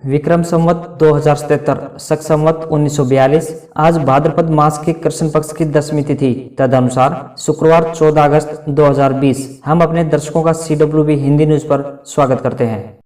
विक्रम संवत 2077 शक संवत 1942। आज भाद्रपद मास के कृष्ण पक्ष की 10वीं तिथि तदनुसार शुक्रवार 14 अगस्त 2020। हम अपने दर्शकों का CWB हिंदी न्यूज पर स्वागत करते हैं।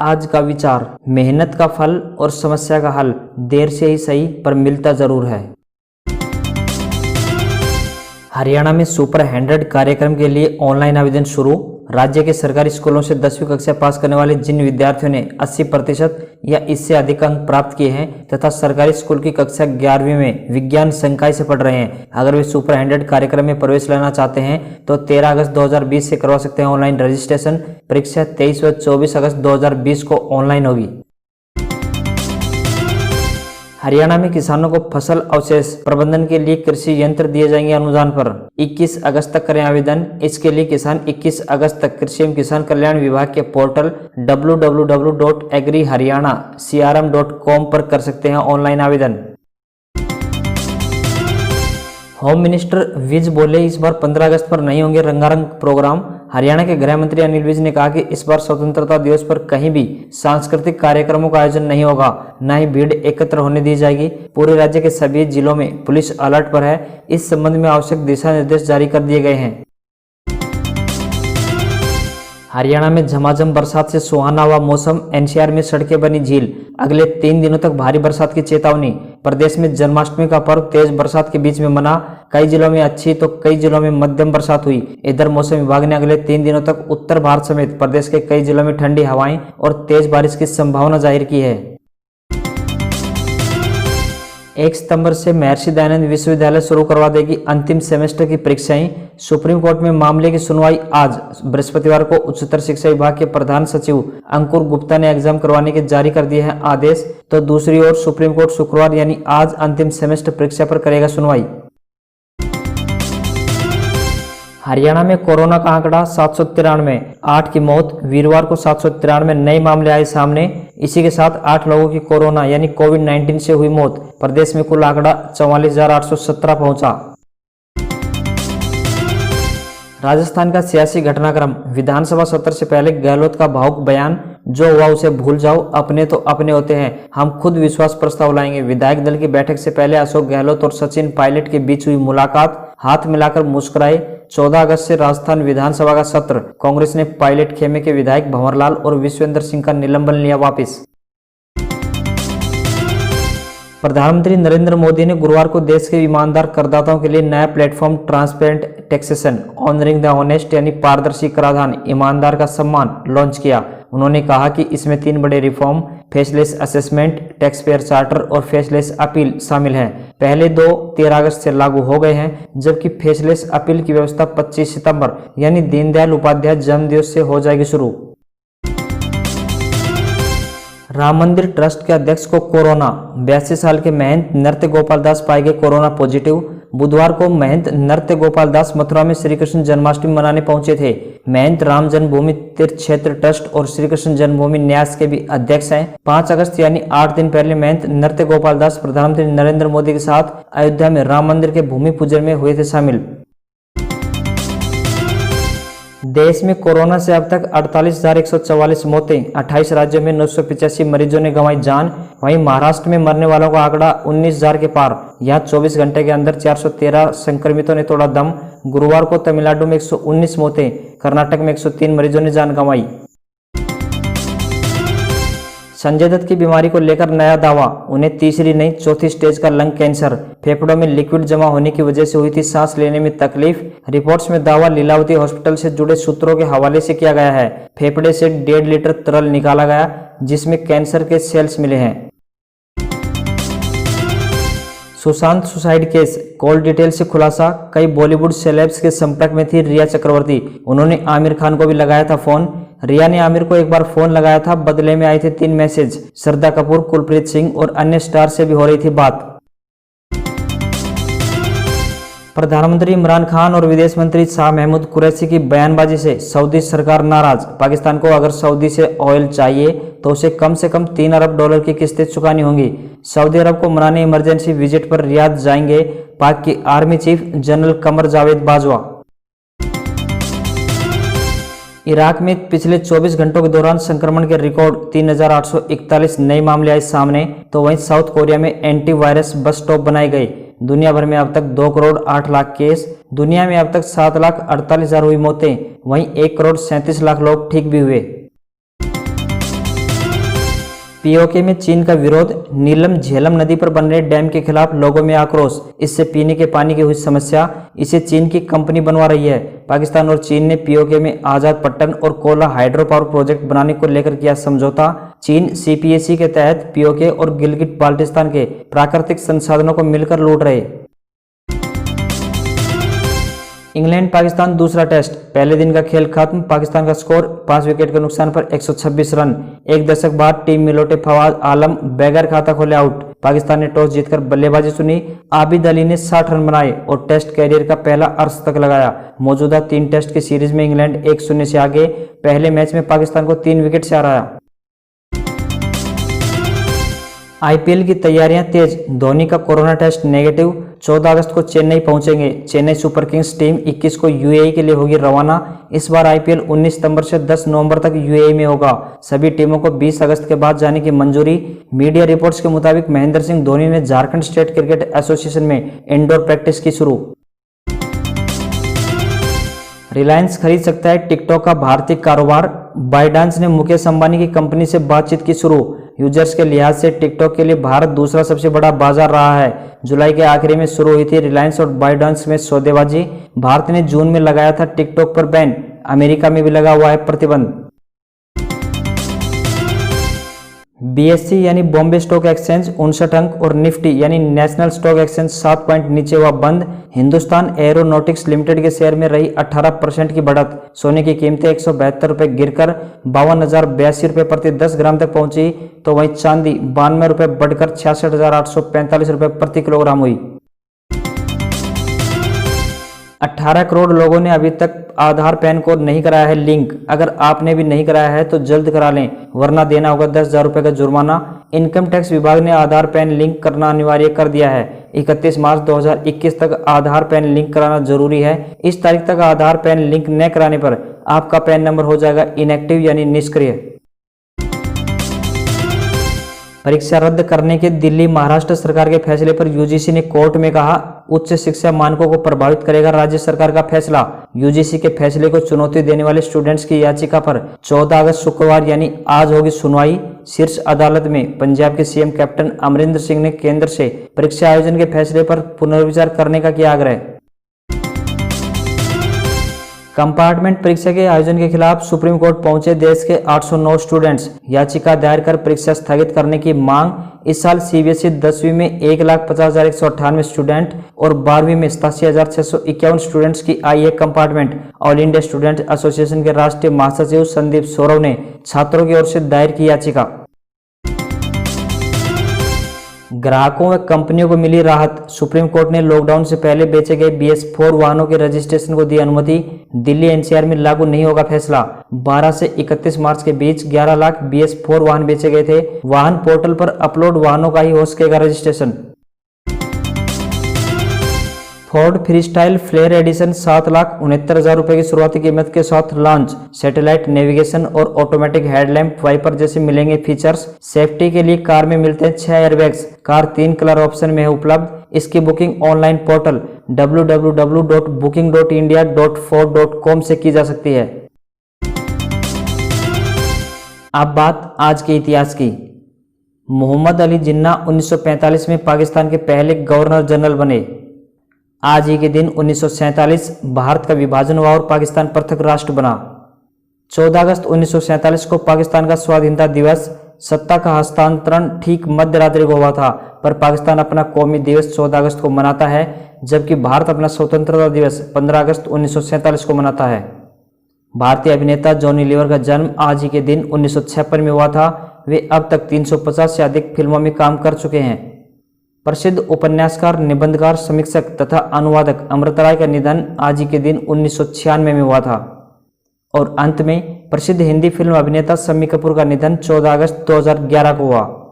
आज का विचार, मेहनत का फल और समस्या का हल देर से ही सही पर मिलता जरूर है। हरियाणा में सुपर 100 कार्यक्रम के लिए ऑनलाइन आवेदन शुरू। राज्य के सरकारी स्कूलों से 10वीं कक्षा पास करने वाले जिन विद्यार्थियों ने 80% या इससे अधिक अंक प्राप्त किए हैं तथा सरकारी स्कूल की कक्षा 11वीं में विज्ञान संकाय से पढ़ रहे हैं, अगर वे सुपर 100 कार्यक्रम में प्रवेश लेना चाहते हैं तो 13 अगस्त 2020 से करवा सकते हैं ऑनलाइन रजिस्ट्रेशन। परीक्षा 23 व 24 अगस्त 2020 को ऑनलाइन होगी। हरियाणा में किसानों को फसल अवशेष प्रबंधन के लिए कृषि यंत्र दिए जाएंगे अनुदान पर। 21 अगस्त तक करें आवेदन। इसके लिए किसान 21 अगस्त तक कृषि एवं किसान कल्याण विभाग के पोर्टल www.agriharyana.crm.com पर कर सकते हैं ऑनलाइन आवेदन। होम मिनिस्टर विज बोले, इस बार 15 अगस्त पर नहीं होंगे रंगारंग प्रोग्राम। हरियाणा के गृह मंत्री अनिल विज ने कहा कि इस बार स्वतंत्रता दिवस पर कहीं भी सांस्कृतिक कार्यक्रमों का आयोजन नहीं होगा, न ही भीड़ एकत्र होने दी जाएगी। पूरे राज्य के सभी जिलों में पुलिस अलर्ट पर है। इस संबंध में आवश्यक दिशा निर्देश जारी कर दिए गए हैं। हरियाणा में झमाझम बरसात से सुहाना हुआ मौसम। NCR में सड़कें बनी झील। अगले 3 दिनों तक भारी बरसात की चेतावनी। प्रदेश में जन्माष्टमी का पर्व तेज बरसात के बीच में मना। कई जिलों में अच्छी तो कई जिलों में मध्यम बरसात हुई। इधर मौसम विभाग ने अगले 3 दिनों तक उत्तर भारत समेत प्रदेश के कई जिलों में ठंडी हवाएं और तेज बारिश की संभावना जाहिर की है। 1 सितंबर से महर्षि दयानंद विश्वविद्यालय शुरू करवा देगी अंतिम सेमेस्टर की परीक्षाएं। सुप्रीम कोर्ट में मामले की सुनवाई आज। बृहस्पतिवार को उच्चतर शिक्षा विभाग के प्रधान सचिव अंकुर गुप्ता ने एग्जाम करवाने के जारी कर दिए हैं आदेश। तो दूसरी ओर सुप्रीम कोर्ट शुक्रवार यानी आज अंतिम सेमेस्टर परीक्षा पर करेगा सुनवाई। हरियाणा में कोरोना का आंकड़ा 793, 8 की मौत। वीरवार को 793 नए मामले आए सामने। इसी के साथ 8 लोगों की कोरोना यानी कोविड-19 से हुई मौत। प्रदेश में कुल आंकड़ा 44,817 पहुंचा। राजस्थान का सियासी घटनाक्रम। विधानसभा सत्र से पहले गहलोत का भावुक बयान, जो हुआ उसे भूल जाओ, अपने तो अपने होते हैं, हम खुद विश्वास प्रस्ताव लाएंगे। विधायक दल की बैठक से पहले अशोक गहलोत और सचिन पायलट के बीच हुई मुलाकात, हाथ मिलाकर मुस्कुराए। 14 अगस्त से राजस्थान विधानसभा का सत्र। कांग्रेस ने पायलट खेमे के विधायक भंवरलाल और विश्वेंद्र सिंह का निलंबन लिया वापस। प्रधानमंत्री नरेंद्र मोदी ने गुरुवार को देश के ईमानदार करदाताओं के लिए नया platform transparent taxation honouring the honest यानी पारदर्शी कराधान ईमानदार का सम्मान लॉन्च किया। उन्होंने कहा कि इसमें 3 बड़े reform, faceless assessment, tax payer charter और फेसलेस अपील शामिल हैं। पहले 2 13 अगस्त से लागू हो गए हैं, जबकि फेसलेस अपील की व्यवस्था 25 सितंबर यानी दीनदयाल उपाध्याय जन्म दिवस से हो जाएगी शुरू। राम मंदिर ट्रस्ट के अध्यक्ष को कोरोना। 82 साल के महंत नृत्य गोपाल दास पाए गए कोरोना पॉजिटिव। बुधवार को महंत नृत्य गोपाल दास मथुरा में श्री कृष्ण जन्माष्टमी मनाने पहुंचे थे। महंत राम जन्मभूमि तीर्थ क्षेत्र ट्रस्ट और श्री कृष्ण जन्मभूमि न्यास के भी अध्यक्ष हैं। 5 अगस्त यानी 8 दिन पहले महंत नृत्य गोपाल दास प्रधानमंत्री नरेंद्र मोदी के साथ अयोध्या में राम मंदिर के भूमि पूजन में हुए थे शामिल। देश में कोरोना से अब तक 48,144 मौतें। 28 राज्यों में 985 मरीजों ने गंवाई जान। वहीं महाराष्ट्र में मरने वालों का आंकड़ा 19,000 के पार। यहां 24 घंटे के अंदर 413 संक्रमितों ने तोड़ा दम। गुरुवार को तमिलनाडु में 119 मौतें, कर्नाटक में 103 मरीजों ने जान गंवाई। संजय दत्त की बीमारी को लेकर नया दावा। उन्हें तीसरी नहीं 4थी स्टेज का लंग कैंसर। फेफड़ों में लिक्विड जमा होने की वजह से हुई थी सांस लेने में तकलीफ। रिपोर्ट्स में दावा लीलावती हॉस्पिटल से जुड़े सूत्रों के हवाले से किया गया है। फेफड़े से 1.5 लीटर तरल निकाला गया, जिसमें कैंसर के सेल्स मिले हैं। Sushant suicide case, call detail से खुलासा। कई बॉलीवुड सेलेब्स के संपर्क में थी रिया चक्रवर्ती। उन्होंने आमिर खान को भी लगाया था फोन। रिया ने आमिर को एक बार फोन लगाया था, बदले में आए थे 3 मैसेज। श्रद्धा कपूर, कुलप्रीत सिंह और अन्य स्टार से भी हो रही थी बात। प्रधानमंत्री इमरान खान और विदेश मंत्री शाह महमूद कुरैशी की बयानबाजी से सऊदी सरकार नाराज। पाकिस्तान को अगर सऊदी से ऑयल चाहिए तो उसे कम से कम $3 अरब की किस्तें चुकानी होंगी। सऊदी अरब को मनाने इमरजेंसी विजिट पर रियाद जाएंगे पाक की army chief general Qamar Javed Bajwa. Iraq में पिछले 24 घंटों के दौरान संक्रमण के रिकॉर्ड 3,841 नए मामले आए सामने, तो वहीं साउथ कोरिया में एंटीवायरस बस स्टॉप बनाए गए। दुनिया भर में अब तक 2 करोड़ 8 लाख केस, दुनिया में अब तक 7,48,000 हुई मौतें, वहीं 1 करोड़ 37 लाख लोग ठीक भी हुए। पीओके में चीन का विरोध, नीलम झेलम नदी पर बन रहे डैम के खिलाफ लोगों में आक्रोश, इससे पीने के पानी की हुई समस्या, इसे चीन की कंपनी बनवा रही है। पाकिस्तान और चीन ने पीओके में आजाद पट्टन और कोला हाइड्रो पावर प्रोजेक्ट बनाने को लेकर किया समझौता। चीन सीपीएसी के तहत पीओके और गिलगिट बाल्टिस्तान के प्राकृतिक संसाधनों को मिलकर लूट रहे। इंग्लैंड पाकिस्तान दूसरा टेस्ट, पहले दिन का खेल खत्म, पाकिस्तान का स्कोर 5 विकेट के नुकसान पर 126 रन। एक दशक बाद टीम में लौटे फवाद आलम बगैर खाता खोले आउट। पाकिस्तान ने टॉस जीतकर बल्लेबाजी चुनी, आबिद अली ने 60 रन बनाए और टेस्ट कैरियर का पहला अर्धशतक लगाया। मौजूदा 3 टेस्ट की सीरीज में इंग्लैंड 1-0 से आगे, पहले मैच में पाकिस्तान को 3 विकेट से हराया। आईपीएल की तैयारियां तेज, धोनी का कोरोना टेस्ट नेगेटिव, 14 अगस्त को चेन्नई पहुंचेंगे। चेन्नई सुपर किंग्स टीम 21 को यूएई के लिए होगी रवाना। इस बार आईपीएल 19 सितंबर से 10 नवंबर तक यूएई में होगा। सभी टीमों को 20 अगस्त के बाद जाने की मंजूरी। मीडिया रिपोर्ट्स के मुताबिक महेंद्र सिंह धोनी ने झारखंड स्टेट क्रिकेट एसोसिएशन में इंडोर प्रैक्टिस की शुरू। रिलायंस खरीद सकता है टिकटॉक का भारतीय कारोबार, बाइडांस ने मुकेश अंबानी की कंपनी से बातचीत की शुरू। यूजर्स के लिहाज से टिकटॉक के लिए भारत दूसरा सबसे बड़ा बाजार रहा है। जुलाई के आखिरी में शुरू हुई थी रिलायंस और बाइडांस में सौदेबाजी। भारत ने जून में लगाया था टिकटॉक पर बैन, अमेरिका में भी लगा हुआ है प्रतिबंध। बीएससी यानी बॉम्बे स्टॉक एक्सचेंज 59 अंक और निफ्टी यानी नेशनल स्टॉक एक्सचेंज 7 पॉइंट नीचे हुआ बंद। हिंदुस्तान एरोनॉटिक्स लिमिटेड के शेयर में रही 18% की बढ़त। सोने की कीमतें 172 रुपये गिरकर 52,082 रुपये प्रति 10 ग्राम तक पहुंची, तो वहीं चांदी 92 रुपये बढ़कर 66,845 रुपये प्रति किलोग्राम हुई। 18 करोड़ लोगों ने अभी तक आधार पैन को नहीं कराया है लिंक। अगर आपने भी नहीं कराया है तो जल्द करा लें, वरना देना होगा 10,000 रुपये का जुर्माना। इनकम टैक्स विभाग ने आधार पैन लिंक करना अनिवार्य कर दिया है। 31 मार्च 2021 तक आधार पैन लिंक कराना जरूरी है। इस तारीख तक आधार पैन लिंक न कराने पर आपका पैन नंबर हो जाएगा इनएक्टिव यानी निष्क्रिय। परीक्षा रद्द करने के दिल्ली महाराष्ट्र सरकार के फैसले पर यूजीसी ने कोर्ट में कहा, उच्च शिक्षा मानकों को प्रभावित करेगा राज्य सरकार का फैसला। यूजीसी के फैसले को चुनौती देने वाले स्टूडेंट्स की याचिका पर 14 अगस्त शुक्रवार यानी आज होगी सुनवाई। शीर्ष अदालत में पंजाब के सीएम कैप्टन अमरिंदर सिंह ने केंद्र से परीक्षा आयोजन के फैसले पर पुनर्विचार करने का किया आग्रह। कंपार्टमेंट परीक्षा के आयोजन के खिलाफ सुप्रीम कोर्ट पहुंचे देश के 809 स्टूडेंट्स, याचिका दायर कर परीक्षा स्थगित करने की मांग। इस साल सीबीएसई 10वीं में 1,50,198 स्टूडेंट और 12वीं में 87,651 स्टूडेंट्स की आई है compartment. All India student association के राष्ट्रीय महासचिव संदीप सौरव ने छात्रों की ओर से दायर की याचिका। ग्राहकों व कंपनियों को मिली राहत, सुप्रीम कोर्ट ने लॉकडाउन से पहले बेचे गए BS4 वाहनों के रजिस्ट्रेशन को दी अनुमति। दिल्ली एनसीआर में लागू नहीं होगा फैसला। 12 से 31 मार्च के बीच 11 लाख BS4 वाहन बेचे गए थे। वाहन पोर्टल पर अपलोड वाहनों का ही हो सकेगा registration. Ford freestyle flair edition 7,69,000 रुपए की शुरुआती कीमत के साथ लॉन्च। सैटेलाइट नेविगेशन और ऑटोमेटिक हेडलैम्प वाइपर जैसे मिलेंगे फीचर्स। सेफ्टी के लिए कार में मिलते हैं 6 एयरबैग्स। कार 3 कलर ऑप्शन में है उपलब्ध। इसकी बुकिंग ऑनलाइन पोर्टल www.booking.india.ford.com से की जा सकती है। अब बात आज के इतिहास की। मोहम्मद अली जिन्ना 1945 में पाकिस्तान के पहले गवर्नर जनरल बने। आज ही के दिन 1947 भारत का विभाजन हुआ और पाकिस्तान पृथक राष्ट्र बना। 14 अगस्त 1947 को पाकिस्तान का स्वाधीनता दिवस। सत्ता का हस्तांतरण ठीक मध्य रात्रि को हुआ था, पर पाकिस्तान अपना कौमी दिवस 14 अगस्त को मनाता है, जबकि भारत अपना स्वतंत्रता दिवस 15 अगस्त 1947 को मनाता है। भारतीय अभिनेता जॉनी लीवर का जन्म आज ही के दिन 1956 में हुआ था। वे अब तक 350 से अधिक फिल्मों में काम कर चुके हैं। प्रसिद्ध उपन्यासकार, निबंधकार, समीक्षक तथा अनुवादक अमृता राय का निधन आज ही के दिन 1996 में हुआ था। और अंत में प्रसिद्ध हिंदी फिल्म अभिनेता शम्मी कपूर का निधन 14 अगस्त 2011 को हुआ।